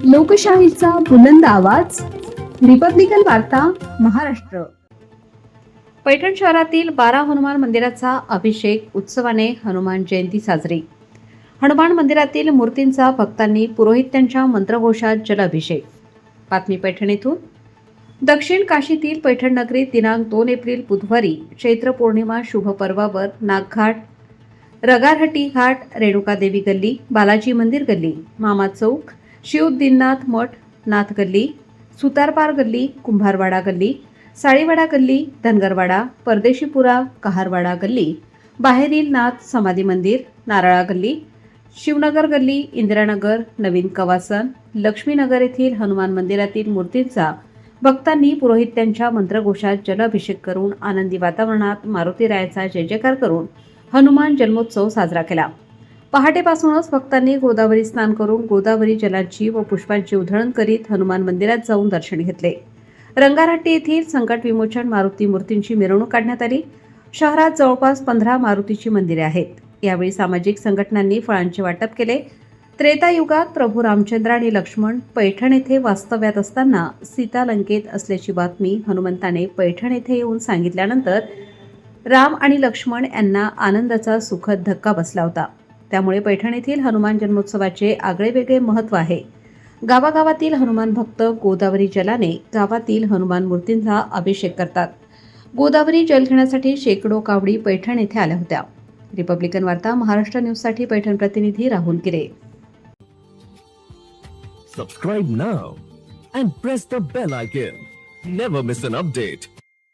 लोकशाहीचा बुलंद आवाज, रिपब्लिकन वार्ता, महाराष्ट्र. पैठण शहरातील 12 हनुमान मंदिराचा अभिषेक उत्सवाने हनुमान जयंती साजरी. हनुमान मंदिरातील मूर्तींचा भक्तांनी पुरोहितांच्या मंत्रघोषात जलाभिषेक. बातमी पैठण येथून. दक्षिण काशीतील पैठण नगरीत दिनांक 2 एप्रिल बुधवारी चैत्र पौर्णिमा शुभ पर्वावर नागघाट, रगारहट्टी घाट, रेणुकादेवी गल्ली, बालाजी मंदिर गल्ली, मामा चौक, शिवदीनाथ मठ, नाथ गल्ली, सुतारपार गल्ली, कुंभारवाडा गल्ली, साळीवाडा गल्ली, धनगरवाडा, परदेशीपुरा, कहारवाडा गल्ली, बाहेरील नाथ समाधी मंदिर, नारळा गल्ली, शिवनगर गल्ली, इंदिरानगर, नवीन कवासन, लक्ष्मीनगर येथील हनुमान मंदिरातील मूर्तींचा भक्तांनी पुरोहितांच्या मंत्रघोषात जलाभिषेक करून आनंदी वातावरणात मारुतीरायाचा जय जयकार करून हनुमान जन्मोत्सव साजरा केला. पहाटेपासूनच भक्तांनी गोदावरी स्नान करून गोदावरी जलाची व पुष्पांची उधळण करीत हनुमान मंदिरात जाऊन दर्शन घेतले. रंगारहट्टी येथील संकट विमोचन मारुती मूर्तींची मिरवणूक काढण्यात आली. शहरात जवळपास 15 मारुतीची मंदिरे आहेत. यावेळी सामाजिक संघटनांनी फळांचे वाटप केले. त्रेतायुगात प्रभू रामचंद्र आणि लक्ष्मण पैठण येथे वास्तव्यात असताना सीता लंकेत असल्याची बातमी हनुमंताने पैठण येथे येऊन सांगितल्यानंतर राम आणि लक्ष्मण यांना आनंदाचा सुखद धक्का बसला होता. त्यामुळे पैठण येथील हनुमान जन्मोत्सवाचे आगळेवेगळे महत्त्व आहे. गावागावातील हनुमान भक्त गोदावरी जलाने गावातील हनुमान मूर्तींचा अभिषेक करतात. गोदावरी जल घेण्यासाठी शेकडो कावडी पैठण येथे आल्या होत्या. रिपब्लिकन वार्ता महाराष्ट्र न्यूजसाठी पैठण प्रतिनिधी राहुल गिरे. Subscribe now and press the bell icon. Never miss an update.